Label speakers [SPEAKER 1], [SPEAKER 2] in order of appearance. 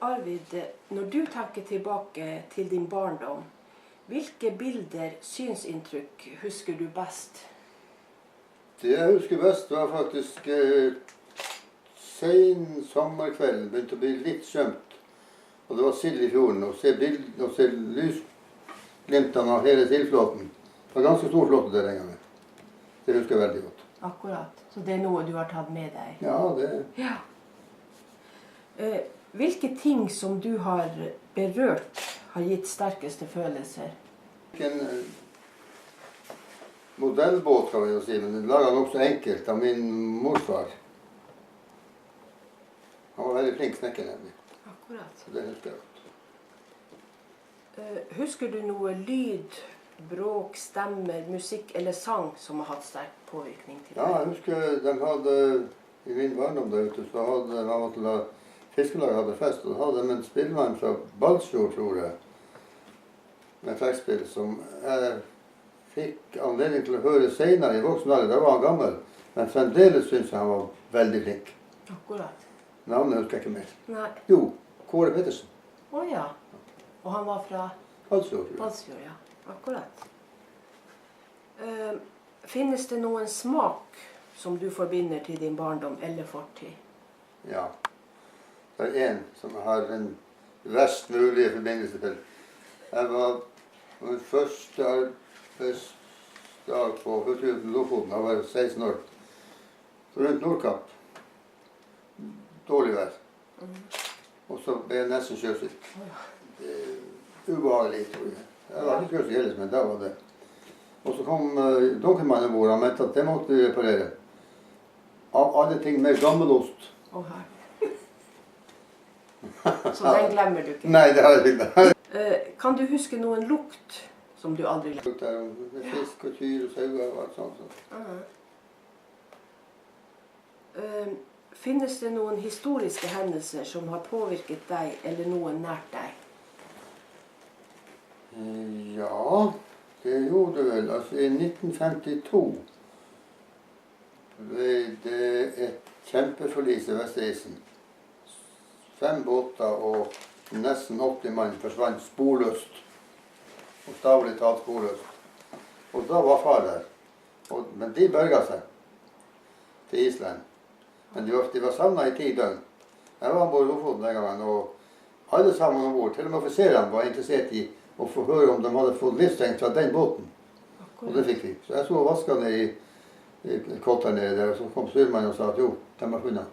[SPEAKER 1] Arvid, når du tenker tilbake til din barndom, hvilke bilder, synsinntrykk husker du best?
[SPEAKER 2] Det jeg husker best var faktisk sen sommerkvelden, begynte å bli litt skjømt. Og det var sild i fjorden, og se lysglimtene av hele sildflåten. Det var ganske stor flåte der en gang. Det husker jeg veldig godt.
[SPEAKER 1] Akkurat. Så det er noe du har tatt med deg?
[SPEAKER 2] Ja, det...
[SPEAKER 1] Ja. Hvilke ting som du har berørt har gitt sterkeste følelser?
[SPEAKER 2] En modellbåt kan vi jo si, men den laget nok så enkelt av min morfar. Han var veldig flink snekker nemlig.
[SPEAKER 1] Akkurat.
[SPEAKER 2] Så det husker jeg godt.
[SPEAKER 1] Husker du noe lyd, bråk, stemmer, musikk eller sang som har hatt sterk påvirkning til deg?
[SPEAKER 2] Ja, jeg husker de hadde, i min barndom der ute, så hadde man til å fiskelaget hadde fest, og da hadde de en spillmann fra Balsfjord, tror jeg, med trekkspill, som jeg fikk anledning til å høre senere i voksen alder. Da var han gammel, men fremdeles synes jeg han var veldig flink.
[SPEAKER 1] Akkurat.
[SPEAKER 2] Navnet husker jeg ikke mer.
[SPEAKER 1] Nei.
[SPEAKER 2] Jo, Kåre Pettersen.
[SPEAKER 1] Ja. Og han var fra
[SPEAKER 2] Balsfjord.
[SPEAKER 1] Balsfjord, ja. Akkurat. Finnes det noen smak som du forbinder til din barndom eller fortid?
[SPEAKER 2] Ja. Det er en som jeg har en verst mulige forbindelse til. Jeg var min første arbeidsdag på Hurtigruten Lofoten. Jeg var 16 år. Rundt Nordkapp. Dårlig vær. Og så ble jeg nesten sjøsyk. Det er ubehagelig, tror jeg. Jeg var ikke sjøsyk ellers, men da var det. Og så kom Dunkelmann i bord og mente at det måtte vi reparere. Av alle ting med gammelost.
[SPEAKER 1] Her. Så den glemmer du ikke?
[SPEAKER 2] Nei, det har jeg ikke.
[SPEAKER 1] Kan du huske noen lukt som du aldri glemmer?
[SPEAKER 2] Lukter med fisk og kyr og sauer og alt sånt.
[SPEAKER 1] Finnes det noen historiske hendelser som har påvirket deg eller noen nært deg?
[SPEAKER 2] Ja, det gjorde det vel. Altså, i 1952 ble det et kjempeforlis i Vestreisen. 5 båter og nesten 80 mann forsvant sporløst. Og stavlig talt sporløst. Og da var far der. Men de berget seg til Island. Men de var savnet i 10 døgn. Jeg var ombord i Lofoten den gangen, og alle sammen ombord, til og med offiserene var interessert i å få høre om de hadde fått livstegn fra den båten. Akkurat. Og det fikk vi. Så jeg så og vasket ned i kott her nede, og så kom styrmannen og sa at jo, de var funnet.